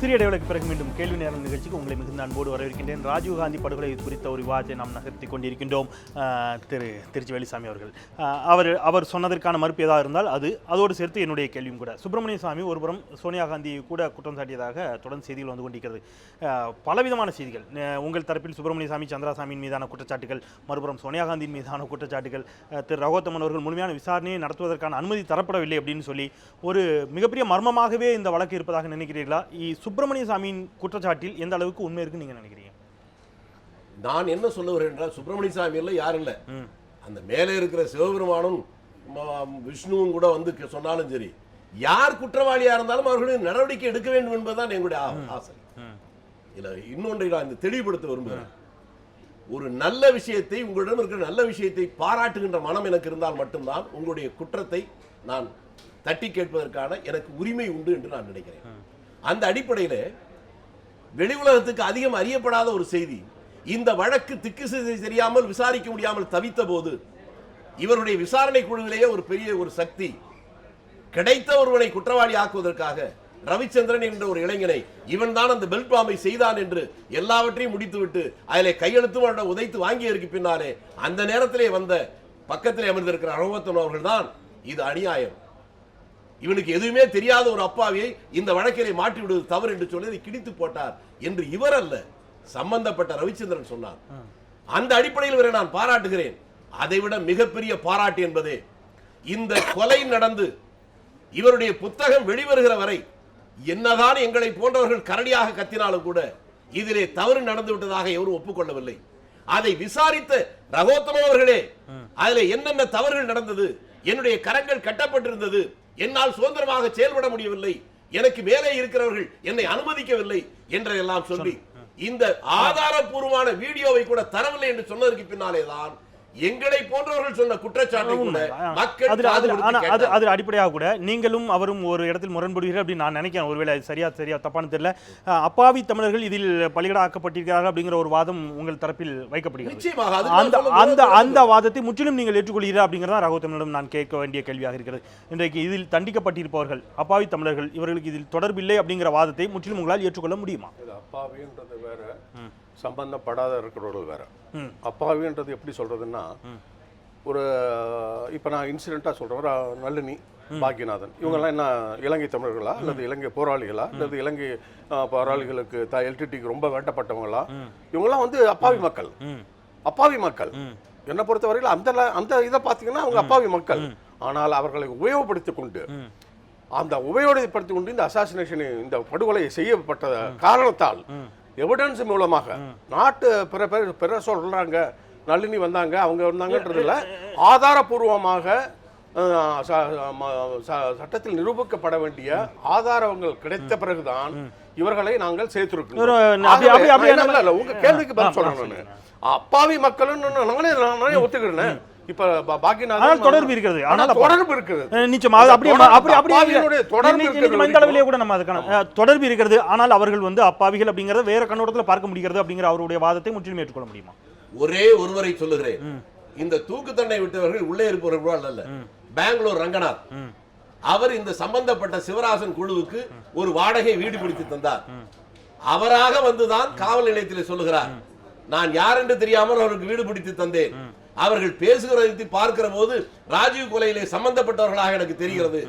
சிறிய இடைவெளிக்கு பிறகு மீண்டும் கேள்வி நேரம் நிகழ்ச்சிக்கு உங்களை மிகுந்த அன்போடு வரவேற்கின்றேன். ராஜீவ்காந்தி படுகொலை குறித்த ஒரு விவாதத்தை நாம் நகர்த்தி கொண்டிருக்கின்றோம். திருச்சி வேலுசாமி அவர்கள் அவர் சொன்னதற்கான மறுப்பு ஏதாவது இருந்தால் அதோடு சேர்த்து என்னுடைய கேள்வியும் கூட. சுப்பிரமணிய சாமி ஒருபுறம் சோனியா காந்தி கூட குற்றம் சாட்டியதாக தொடர்ந்து செய்திகள் வந்து கொண்டிருக்கிறது. பலவிதமான செய்திகள். உங்கள் தரப்பில் சுப்பிரமணிய சாமி சந்திராசாமியின் மீதான குற்றச்சாட்டுகள், மறுபுறம் சோனியா காந்தியின் மீதான குற்றச்சாட்டுகள், திரு ரகோத்தமன் அவர்கள் முழுமையான விசாரணையை நடத்துவதற்கான அனுமதி தரப்படவில்லை அப்படின்னு சொல்லி ஒரு மிகப்பெரிய மர்மமாகவே இந்த வழக்கு இருப்பதாக நினைக்கிறீர்களா? சுப்பிரமணிய சாமியின் குற்றச்சாட்டில் எந்த அளவுக்கு உண்மை இருக்கு நீங்க நினைக்கிறீங்க? நான் என்ன சொல்ல வரேன் என்றால், சுப்பிரமணிய சாமி இல்லை, யாரும் இல்லை, அந்த மேலே இருக்கிற சிவபெருமானும் விஷ்ணுவும் கூட வந்து சொன்னாலும் சரி, யார் குற்றவாளியா இருந்தாலும் அவர்களுடைய நடவடிக்கை எடுக்க வேண்டும் என்பதுதான் எங்களுடைய ஆசை. இல்ல, இன்னொன்றை நான் இந்த தெளிவுபடுத்த விரும்புகிறேன். ஒரு நல்ல விஷயத்தை, உங்களிடம் இருக்கிற நல்ல விஷயத்தை பாராட்டுகின்ற மனம் எனக்கு இருந்தால் மட்டும்தான் உங்களுடைய குற்றத்தை நான் தட்டி கேட்பதற்கான எனக்கு உரிமை உண்டு என்று நான் நினைக்கிறேன். அந்த அடிப்படையில் வெளி உலகத்துக்கு அதிகம் அறியப்படாத ஒரு செய்தி, இந்த வழக்கு திக்கு தெரியாமல் விசாரிக்க முடியாமல் தவித்த போது இவருடைய விசாரணை குழுவிலேயே ஒரு பெரிய ஒரு சக்தி கிடைத்த ஒருவனை குற்றவாளி ஆக்குவதற்காக ரவிச்சந்திரன் என்ற ஒரு இளைஞனை, இவன் தான் அந்த பெல்ட் பாம்பை செய்தான் என்று எல்லாவற்றையும் முடித்துவிட்டு அதிலே கையெழுத்து உதைத்து வாங்கியதற்கு பின்னாலே அந்த நேரத்திலே வந்த பக்கத்திலே அமர்ந்திருக்கிற ரகோத்தமன் அவர்கள் தான் இது அநியாயம், இவனுக்கு எதுவுமே தெரியாத ஒரு அப்பாவியை இந்த வழக்கிலே மாற்றி விடுவது தவறு என்று சொல்லி கிடித்து போட்டார் என்று இவர் அல்ல, சம்பந்தப்பட்ட ரவிச்சந்திரன் சொன்னார். அந்த அடிப்படையில் வரை நான் பாராட்டுகிறேன். அதைவிட மிகப்பெரிய பாராட்டு என்பதே, இந்த கொலை நடந்து இவருடைய புத்தகம் வெளிவருகிற வரை என்னதான் எங்களை போன்றவர்கள் கரடியாக கத்தினாலும் கூட இதிலே தவறு நடந்து விட்டதாக எவரும் ஒப்புக்கொள்ளவில்லை. அதை விசாரித்த ரகோத்தமன் அவர்களே, அதிலே என்னென்ன தவறுகள் நடந்தது, என்னுடைய கரங்கள் கட்டப்பட்டிருந்தது, என்னால் சுதந்திரமாக செயல்பட முடியவில்லை, எனக்கு மேலே இருக்கிறவர்கள் என்னை அனுமதிக்கவில்லை என்றெல்லாம் சொல்லி இந்த ஆதாரபூர்வமான வீடியோவை கூட தரவில்லை என்று சொன்னதற்கு பின்னாலேதான் எங்களை போன்றவர்கள் சொன்ன குற்றச்சாட்டை கூட மக்கள் அது அடிப்படையாக கூட நீங்களும் அவரும் ஒரு இடத்தில் முரண்படுகிறீர்கள் அப்படின்னு நான் நினைக்கிறேன். ஒருவேளை சரியா தப்பானு தெரியல. அப்பாவி தமிழர்கள் இதில் பலிகடாக்கப்பட்டிருக்கிறார்கள் அப்படிங்கிற ஒரு வாதம் உங்கள் தரப்பில் வைக்கப்படுகிறது. அந்த வாதத்தை முற்றிலும் நீங்கள் ஏற்றுக்கொள்கிறீர்கள் அப்படிங்கிறதா ரகோத்தமனிடம் நான் கேட்க வேண்டிய கேள்வியாக இருக்கிறது. இன்றைக்கு இதில் தண்டிக்கப்பட்டிருப்பவர்கள் அப்பாவி தமிழர்கள், இவர்களுக்கு இதில் தொடர்பில்லை அப்படிங்கிற வாதத்தை முற்றிலும் உங்களால் ஏற்றுக்கொள்ள முடியுமா? அப்பாவின்றது வேற, சம்பந்தப்படாத இருக்கிறவர்கள் வேற. அப்பாவின்றது எப்படி சொல்றதுன்னா, ஒரு இப்போ நான் இன்சிடென்ட்டாக சொல்கிறேன், நளினி, பாக்கியநாதன், இவங்கெல்லாம் என்ன இலங்கை தமிழர்களா அல்லது இலங்கை போராளிகளா அல்லது இலங்கை போராளிகளுக்கு எல்டிடிக்கு ரொம்ப வேண்டப்பட்டவங்களா? இவங்கெல்லாம் வந்து அப்பாவி மக்கள். அப்பாவி மக்கள் என்னை பொறுத்தவரையில் அந்த இதை பார்த்தீங்கன்னா அவங்க அப்பாவி மக்கள். ஆனால் அவர்களை உபயோகப்படுத்தி கொண்டு இந்த அசாசினேஷன், இந்த படுகொலை செய்யப்பட்ட காரணத்தால் எவிடன்ஸ் மூலமாக நாட்டு பிற சொல்றாங்க, நளினி வந்தாங்க, அவங்க வந்தாங்கன்றதுல ஆதாரபூர்வமாக சட்டத்தில் நிரூபிக்கப்பட வேண்டிய ஆதாரங்கள் கிடைத்த பிறகுதான் இவர்களை நாங்கள் சேர்த்திருக்கோம். உங்க கேள்விக்கு பதில் சொல்றேன். அப்பாவி மக்கள் நானே ஒத்துக்கிறேன். இப்ப பாக்கியநாதன் தொடர்பு இருக்கிறது, ஆனால் தொடர்பு இருக்கிறது நிச்சயமாக. தொடர்பு இருக்கிறது, ஆனால் அவர்கள் வந்து அப்பாவிகள் அப்படிங்கறத வேற கண்ணோட்டத்தில் பார்க்க முடிகிறது அப்படிங்கிற அவருடைய வாதத்தை முற்றிலும் ஏற்றுக்கொள்ள முடியுமா? ஒரே ஒருவரை சொல்லுகிறேன். இந்த தூக்கு தண்டனை விட்டவர்கள் உள்ளே இருப்பவர்கள் அல்ல. பெங்களூர் ரங்கநாத் அவர் இந்த சம்பந்தப்பட்ட சிவராசன் குழுவுக்கு ஒரு வாடகை வீடு பிடித்து தந்தார். அவராக வந்துதான் காவல் நிலையத்தில் சொல்லுகிறார், நான் யார் என்று தெரியாமல் அவருக்கு வீடு பிடித்து தந்தேன். அவர்கள் பேசுகிறதை பார்க்கிற போது ராஜீவ் கொலையிலே சம்பந்தப்பட்டவர்களாக எனக்கு தெரிகிறது.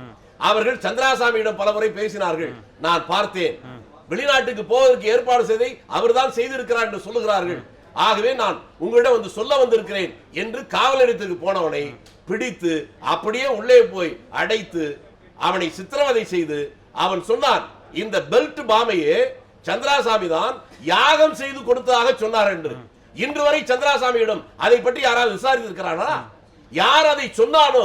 அவர்கள் சந்திராசாமியிடம் பலமுறை பேசினார்கள், நான் பார்த்தேன். வெளிநாட்டுக்கு போவதற்கு ஏற்பாடு செய்தை அவர்தான் செய்திருக்கிறார் என்று சொல்லுகிறார்கள். ஆகவே நான் உங்களிடம் வந்து சொல்ல வந்திருக்கிறேன் என்று காவல் நிலையத்துக்கு போனவனை பிடித்து அப்படியே உள்ளே போய் அடைத்து அவனை சித்திரவதை செய்து அவன் சொன்னான், இந்த பெல்ட் பாமையே சந்திராசாமி தான் யாகம் செய்து கொடுத்ததாக சொன்னார் என்று. இன்று வரை சந்திராசாமியிடம் அதை பற்றி யாராவது விசாரித்திருக்கிறானா? யார் அதை சொன்னானோ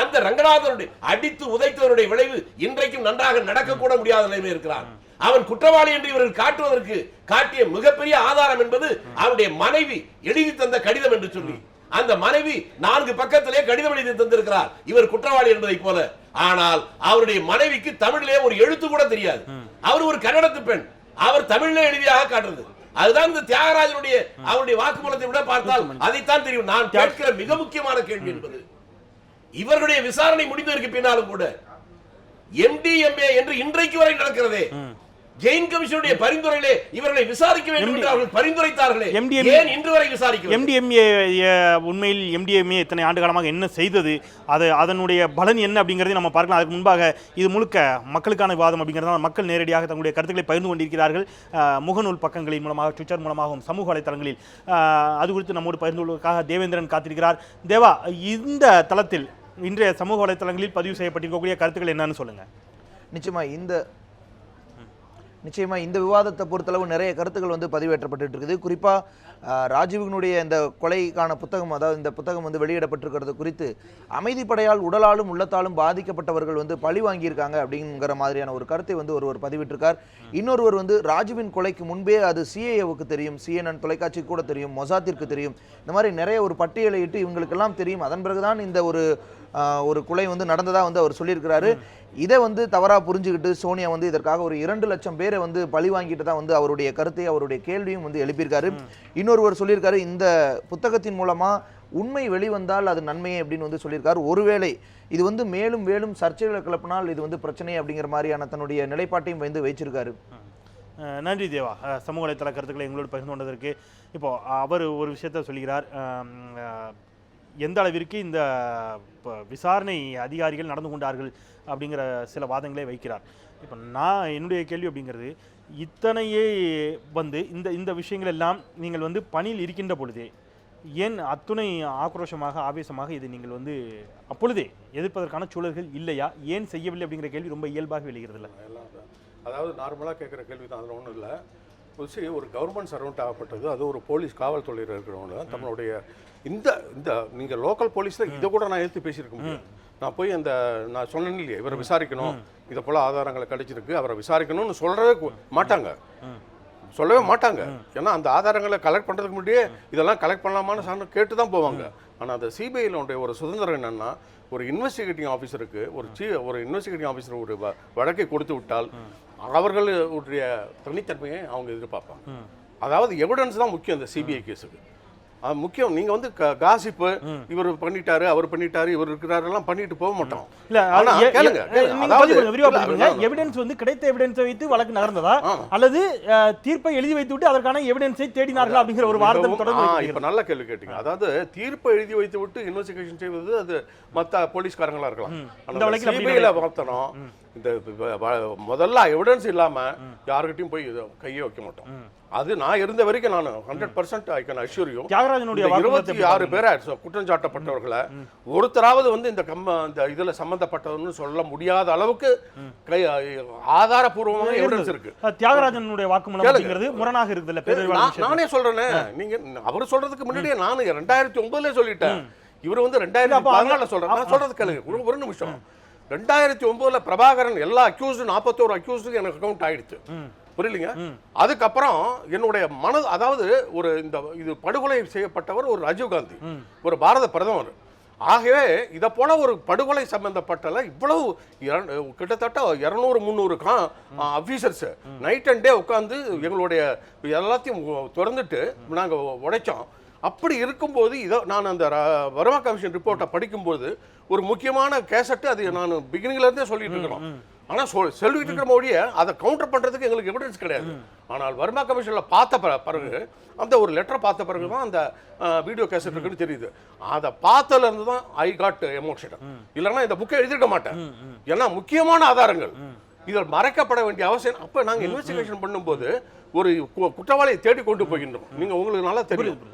அந்த ரங்கநாதனுடைய அடித்து உதைத்தவருடைய விளைவு இன்றைக்கும் நன்றாக நடக்க கூட முடியாத நிலைமை இருக்கிறான். அவன் குற்றவாளி என்று இவர்கள் காட்டுவதற்கு காட்டிய மிகப்பெரிய ஆதாரம் என்பது அவருடைய மனைவி எழுதி தந்த கடிதம் என்று சொல்லி, அந்த மனைவி 4 பக்கத்திலே கடிதம் எழுதி தந்திருக்கிறார் இவர் குற்றவாளி என்பதை போல. ஆனால் அவருடைய மனைவிக்கு தமிழிலே ஒரு எழுத்து கூட தெரியாது. அவர் ஒரு கன்னடத்து பெண், அவர் தமிழிலே எழுதியாக காட்டுறது. அதுதான் இந்த தியாகராஜனுடைய அவருடைய வாக்குமூலத்தை விட பார்த்தால் அதைத்தான் தெரியும். நான் கேட்கிற மிக முக்கியமான கேள்வி என்பது, இவர்களுடைய விசாரணை முடிந்ததற்கு பின்னாலும் கூட MDMA என்று இன்றைக்கு வரை நடக்கிறதே, ஜெயின் கமிஷனுடைய பரிந்துரையிலே இவர்களை விசாரிக்க வேண்டும் என்று அவர்கள் பரிந்துரைத்தார்களே, ஏன் இன்று வரை விசாரிக்கவில்லை? MDMA உண்மையில் MDMA இத்தனை ஆண்டு காலமாக என்ன செய்தது, அதனுடைய பலன் என்ன அப்படிங்கிறதை நம்ம பார்க்கலாம். அதுக்கு முன்பாக இது முழுக்க மக்களுக்கான விவாதம் அப்படிங்கிறதால மக்கள் நேரடியாக தங்களுடைய கருத்துக்களை பகிர்ந்து கொண்டிருக்கிறார்கள். முகநூல் பக்கங்களின் மூலமாக, ட்விட்டர் மூலமாகவும், சமூக வலைத்தளங்களில். அது குறித்து நம்மோடு பகிர்ந்து கொள்வதற்காக தேவேந்திரன் காத்திருக்கிறார். தேவா, இந்த தளத்தில் இன்றைய சமூக வலைத்தளங்களில் பதிவு செய்யப்பட்டிருக்கக்கூடிய கருத்துக்கள் என்னன்னு சொல்லுங்க. நிச்சயமா இந்த விவாதத்தை பொறுத்தளவு நிறைய கருத்துக்கள் வந்து பதிவேற்றப்பட்டு இருக்குது. குறிப்பாக ராஜீவினுடைய இந்த கொலைக்கான புத்தகம், அதாவது இந்த புத்தகம் வந்து வெளியிடப்பட்டிருக்கிறது குறித்து அமைதிப்படையால் உடலாலும் உள்ளத்தாலும் பாதிக்கப்பட்டவர்கள் வந்து பழி வாங்கியிருக்காங்க அப்படிங்கிற மாதிரியான ஒரு கருத்தை வந்து ஒருவர் பதிவிட்டிருக்கார். இன்னொருவர் வந்து ராஜீவின் கொலைக்கு முன்பே அது சிஏஏவுக்கு தெரியும், CNN தொலைக்காட்சிக்கு கூட தெரியும், மொசாத்திற்கு தெரியும், இந்த மாதிரி நிறைய ஒரு பட்டியலை இட்டு இவங்களுக்கெல்லாம் தெரியும். அதன் பிறகுதான் இந்த ஒரு கொலை வந்து நடந்ததா வந்து அவர் சொல்லியிருக்கிறாரு. இதை வந்து தவறாக புரிஞ்சுக்கிட்டு சோனியா வந்து இதற்காக ஒரு 2 லட்சம் பேரை வந்து பழி வாங்கிட்டு தான் வந்து அவருடைய கருத்தை, அவருடைய கேள்வியும் வந்து எழுப்பியிருக்காரு. இன்னொருவர் சொல்லியிருக்காரு, இந்த புத்தகத்தின் மூலமா உண்மை வெளிவந்தால் அது நன்மையே அப்படின்னு வந்து சொல்லியிருக்காரு. ஒருவேளை இது வந்து மேலும் மேலும் சர்ச்சைகளை கிளப்பினால் இது வந்து பிரச்சனை அப்படிங்கிற மாதிரியான தன்னுடைய நிலைப்பாட்டையும் வந்து வைச்சிருக்காரு. நன்றி தேவா, சமூக வலைத்தள கருத்துக்களை எங்களோடு பகிர்ந்து கொண்டதற்கு. இப்போ அவர் ஒரு விஷயத்த சொல்கிறார், எந்த அளவிற்கு இந்த விசாரணை அதிகாரிகள் நடந்து கொண்டார்கள் அப்படிங்கிற சில வாதங்களை வைக்கிறார். இப்போ நான் என்னுடைய கேள்வி அப்படிங்கிறது, இத்தனையே வந்து இந்த விஷயங்கள் எல்லாம் நீங்கள் வந்து பணியில் இருக்கின்ற பொழுதே ஏன் அத்துணை ஆக்ரோஷமாக, ஆவேசமாக இதை நீங்கள் வந்து அப்பொழுதே எதிர்ப்பதற்கான சூழல்கள் இல்லையா, ஏன் செய்யவில்லை அப்படிங்கிற கேள்வி ரொம்ப இயல்பாக வெளிகிறது இல்லை? அதாவது நார்மலாக கேட்குற கேள்வி தான், அதில் ஒன்றும் இல்லை. ஒரு கவர்மெண்ட் சர்வெண்ட் ஆகப்பட்டது, அது ஒரு போலீஸ் காவல்துறையில் இருக்கிறவங்க நம்மளுடைய இந்த நீங்கள் லோக்கல் போலீஸில் இதை கூட நான் எடுத்து பேசியிருக்க முடியும். நான் போய் நான் சொன்னேன் இல்லையா, இவரை விசாரிக்கணும், இதை போல் ஆதாரங்களை கிடைச்சிருக்கு, அவரை விசாரிக்கணும்னு சொல்லவே மாட்டாங்க. ஏன்னா அந்த ஆதாரங்களை கலெக்ட் பண்ணுறதுக்கு முன்னாடியே இதெல்லாம் கலெக்ட் பண்ணலாமான்னு சார் கேட்டு தான் போவாங்க. ஆனால் அந்த சிபிஐயில் ஒரு சுதந்திரம் என்னென்னா, ஒரு இன்வெஸ்டிகேட்டிங் ஆஃபீஸருக்கு ஒரு இன்வெஸ்டிகேட்டிங் ஆஃபீஸர் ஒரு வழக்கை கொடுத்து விட்டால் அவர்களுடைய தனித்தன்மையை அவங்க எதிர்பார்ப்பாங்க. அதாவது எவிடன்ஸ் தான் முக்கியம் இந்த சிபிஐ கேஸுக்கு. அது முக்கியம். நீங்க வந்து காசிப்பு, இவர் பண்ணிட்டாரு, அவர் பண்ணிட்டாரு, இவர் இருக்கிறாரு எல்லாம் பண்ணிட்டு போக மாட்டோம். இல்ல, கேளுங்க, எவிடன்ஸ் வந்து கிடைத்த எவிடன்ஸை வைத்து வழக்கு நகர்ந்ததா, அல்லது தீர்ப்பை எழுதி வைத்து விட்டு அதற்கான எவிடன்ஸை தேடினார்கள் அப்படிங்கிற ஒரு வார்த்தை தொடர்ந்து. இப்ப நல்ல கேள்வி கேட்டீங்க. அதாவது தீர்ப்பை எழுதி வைத்து விட்டு இன்வெஸ்டிகேஷன் செய்வது அது மத்த போலீஸ்காரங்களா இருக்கலாம். சிபிஐல பார்த்தோம், இந்த முதல்ல எவிடன்ஸ் இல்லாம யாருக்கிட்டையும் போய் கையை வைக்க மாட்டோம். அது நான் இருந்த வரைக்கும் நான் 100% ஐ கேன் அஷ்யூர் யூ, 26 பேரை குற்றம் சாட்டப்பட்டவர்களை ஒருத்தராவது வந்து இந்த இதுல சம்பந்தப்பட்டதுன்னு சொல்ல முடியாத அளவுக்கு ஆதாரபூர்வமான எவிடன்ஸ் இருக்கு. தியாகராஜனுடைய வாக்குமூலம் அப்படிங்கிறது முரணாக இருக்குதுல்ல? நானே சொல்றேனே, நீங்க அவர் சொல்றதுக்கு முன்னாடியே நான் 2009 சொல்லிட்டேன். இவர் வந்து 2014 சொல்றேன். நான் சொல்றது கேளுங்க ஒரு நிமிஷம். 2009 பிரபாகரன் எல்லா அக்யூஸ்டு 41 அக்யூஸ்டுக்கு எனக்கு அக்கௌண்ட் ஆயிடுச்சு, புரியலீங்க. அதுக்கப்புறம் என்னுடைய அதாவது இது படுகொலை செய்யப்பட்டவர் ஒரு ராஜீவ்காந்தி, ஒரு பாரத பிரதமர். ஆகவே இதை போல ஒரு படுகொலை சம்பந்தப்பட்டல இவ்வளவு கிட்டத்தட்ட 200-300 ஆபீசர்ஸ் நைட் அண்ட் டே உட்கார்ந்து எங்களுடைய எல்லாத்தையும் திறந்துட்டு நாங்க உடைச்சோம். அப்படி இருக்கும்போது நான் அந்த வர்மா கமிஷன் ரிப்போர்ட்டை படிக்கும்போது ஒரு முக்கியமான கேசட்டு, அது நான் பிகினிங்ல இருந்தே சொல்லிட்டு இருக்கிறோம். ஆனா சொல்லிட்டு இருக்கிற மொழியை அதை கவுண்டர் பண்றதுக்கு எங்களுக்கு எவிடன்ஸ் கிடையாது. ஆனால் வர்மா கமிஷன்ல பார்த்த பிறகு, அந்த ஒரு லெட்டரை பார்த்த பிறகு தான் அந்த வீடியோ கேசட் இருக்குன்னு தெரியுது. அதை பார்த்ததுல இருந்து தான் ஐ காட் எமோஷனல். இல்லைன்னா இந்த புக்கை எழுதிருக்க மாட்டேன். ஏன்னா முக்கியமான ஆதாரங்கள் இதில் மறைக்கப்பட வேண்டிய அவசியம். அப்ப நாங்க இன்வெஸ்டிகேஷன் பண்ணும்போது ஒரு குற்றவாளியை தேடி கொண்டு போகின்றோம். நீங்க உங்களுக்கு நல்லா தெரியும்,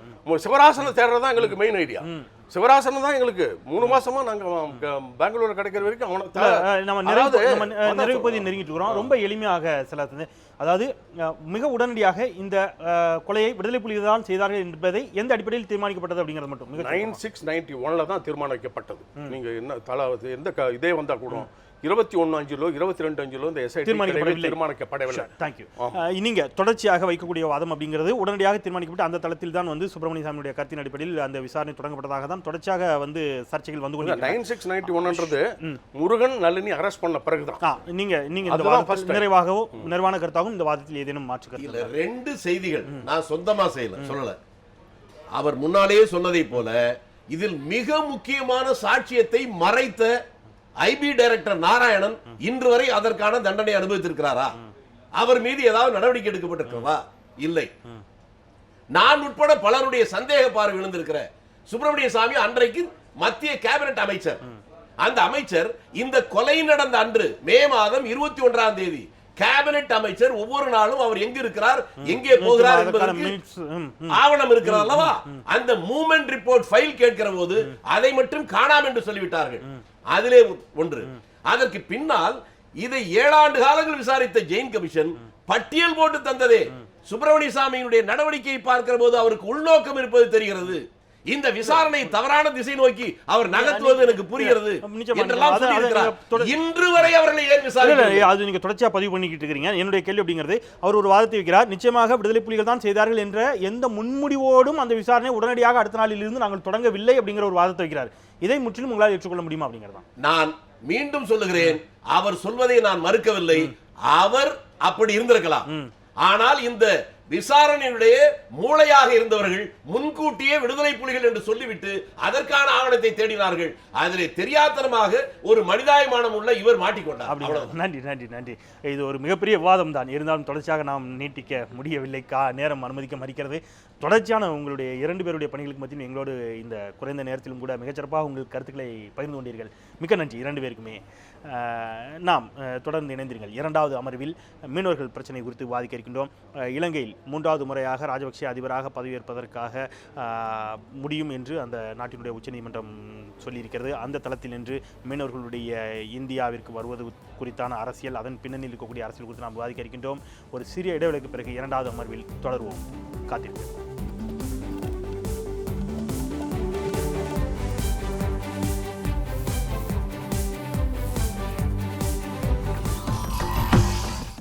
சிவராசனை தேடுறதா எங்களுக்கு மெயின் ஐடியா. சிவராசன் தான் எங்களுக்கு 3 மாசமா நாங்க பெங்களூர்ல கிடைக்கிற வரைக்கும் நிறைவு பகுதியை நெருங்கிட்டு இருக்கிறோம். ரொம்ப எளிமையாக சில, அதாவது மிக உடனடியாக இந்த கொலையை விடுதலை புலிகள் தான் செய்தார்கள் என்பதை எந்த அடிப்படையில் தீர்மானிக்கப்பட்டது அப்படிங்கிறது மட்டும் 96-91 தான் தீர்மானிக்கப்பட்டது. நீங்க என்ன எந்த இதே வந்தா கூட 21-5 22-5 இந்த எஸ்ஐடி தீர்மானிக்கப்படவில்லை. தேங்க்யூ. நீங்க தொடர்ச்சியாக வைக்கக்கூடிய வாதம் அப்படிங்கிறது உடனடியாக தீர்மானிக்கப்பட்டு அந்த தளத்தில் தான் வந்து சுப்பிரமணிய சாமியுடைய கருத்தின் அடிப்படையில் அந்த விசாரணை தொடங்கப்பட்டதாக தான் தொடர்ச்சியாக வந்து சர்ச்சைகள் வந்து கொண்டு 96-91ன்றது முருகன் நளினி அரெஸ்ட் பண்ண பிறகுதான். நீங்க இந்த நிறைவான கருத்தாகவும் இந்த வாதத்தில் ஏதேனும் மாற்று கருத்து? 2 செய்திகள் நான் சொந்தமா சொல்லல. அவர் முன்னாலேயே சொன்னதை போல இதில் மிக முக்கியமான சாட்சியத்தை மறைத்த ஐபி டைரக்டர் நாராயணன் இன்று வரை அதற்கான தண்டனை அனுபவித்திருக்கிறாரா? அவர் மீது ஏதாவது நடவடிக்கை எடுக்கப்பட்டிருக்கிறதா? இல்லை. நான் உட்பட பலருடைய சந்தேக பார்வை விழுந்திருக்கிற சுப்பிரமணிய சாமி அன்றைக்கு மத்திய கேபினட் அமைச்சர். அந்த அமைச்சர் இந்த கொலை நடந்த அன்று மே மாதம் 21ஆம் தேதி கேபினட் அமைச்சர் ஒவ்வொரு நாளும் அவர் எங்க இருக்கிறார், எங்கே போகிறார் என்பதற்கு ஆவணம் இருக்கிறது அல்லவா? அந்த மூவ்மெண்ட் ரிப்போர்ட் ஃபைல் கேட்கிற போது அதை மட்டும் காணாம் என்று சொல்லிவிட்டார்கள். அதிலே ஒன்று. அதற்கு பின்னால் இதை 7 ஆண்டு காலங்கள் விசாரித்த ஜெயின் கமிஷன் பட்டியல் போட்டு தந்ததே. சுப்பிரமணிய சாமியினுடைய நடவடிக்கையை பார்க்கிற போது அவருக்கு உள்நோக்கம் இருப்பது தெரிகிறது. இந்த விசாரணை தவறான திசை நோக்கி அவர் நகர்த்துவது எனக்கு புரிகிறது என்றெல்லாம் சொல்லியிருக்கிறார். இன்று வரை அவர்களை ஏன் விசாரிக்கவில்லை? அது நீங்க தொடர்ச்சியா பதிவு பண்ணிக்கிட்டு இருக்கீங்க. என்னுடைய கேள்வி அப்படிங்கிறது, அவர் ஒரு வாதத்தை வைக்கிறார், நிச்சயமாக விடுதலை புலிகள் தான் செய்தார்கள் என்ற எந்த முன்முடிவோடும் அந்த விசாரணை உடனடியாக அடுத்த நாளில் இருந்து நாங்கள் தொடங்கவில்லை அப்படிங்கிற ஒரு வாதத்தை வைக்கிறார். இதை முற்றிலும் உங்களால் ஏற்றுக்கொள்ள முடியுமா அப்படிங்கிறதான் நான் மீண்டும் சொல்லுகிறேன். அவர் சொல்வதை நான் மறுக்கவில்லை. அவர் அப்படி இருந்திருக்கலாம். ஆனால் இந்த விசாரணையுடைய மூளையாக இருந்தவர்கள் முன்கூட்டியே விடுதலை புலிகள் என்று சொல்லிவிட்டு அதற்கான ஆவணத்தை தேடினார்கள். அதிலே தெரியாதனமாக ஒரு மனிதாயமானம் உள்ள இவர் மாட்டிக்கொண்டார். நன்றி நன்றி நன்றி. இது ஒரு மிகப்பெரிய விவாதம் தான். இருந்தாலும் தொடர்ச்சியாக நாம் நீட்டிக்க முடியவில்லை, நேரம் அனுமதிக்க மறுக்கிறது. தொடர்ச்சியான உங்களுடைய 2 பேருடைய பணிகளுக்கு மத்தியும் எங்களோடு இந்த குறைந்த நேரத்திலும் கூட மிகச்சிறப்பாக உங்கள் கருத்துக்களை பகிர்ந்து கொண்டீர்கள். மிக்க நன்றி 2 பேருக்குமே. நாம் தொடர்ந்து இணைந்திருங்கள். 2வது அமர்வில் மீனவர்கள் பிரச்சனை குறித்து விவாதிக்க இருக்கின்றோம். இலங்கையில் 3வது முறையாக ராஜபக்சே அதிபராக பதவியேற்பதற்காக முடியும் என்று அந்த நாட்டினுடைய உச்சநீதிமன்றம் சொல்லியிருக்கிறது. அந்த தளத்தில் நின்று மீனவர்களுடைய இந்தியாவிற்கு வருவது குறித்தான அரசியல், அதன் பின்னணியில் இருக்கக்கூடிய அரசியல் குறித்து நாம் விவாதிக்க இருக்கின்றோம். ஒரு சிறிய இடைவெளிக்கு பிறகு 2வது அமர்வில் தொடர்வோம். காத்திருக்கிறோம்.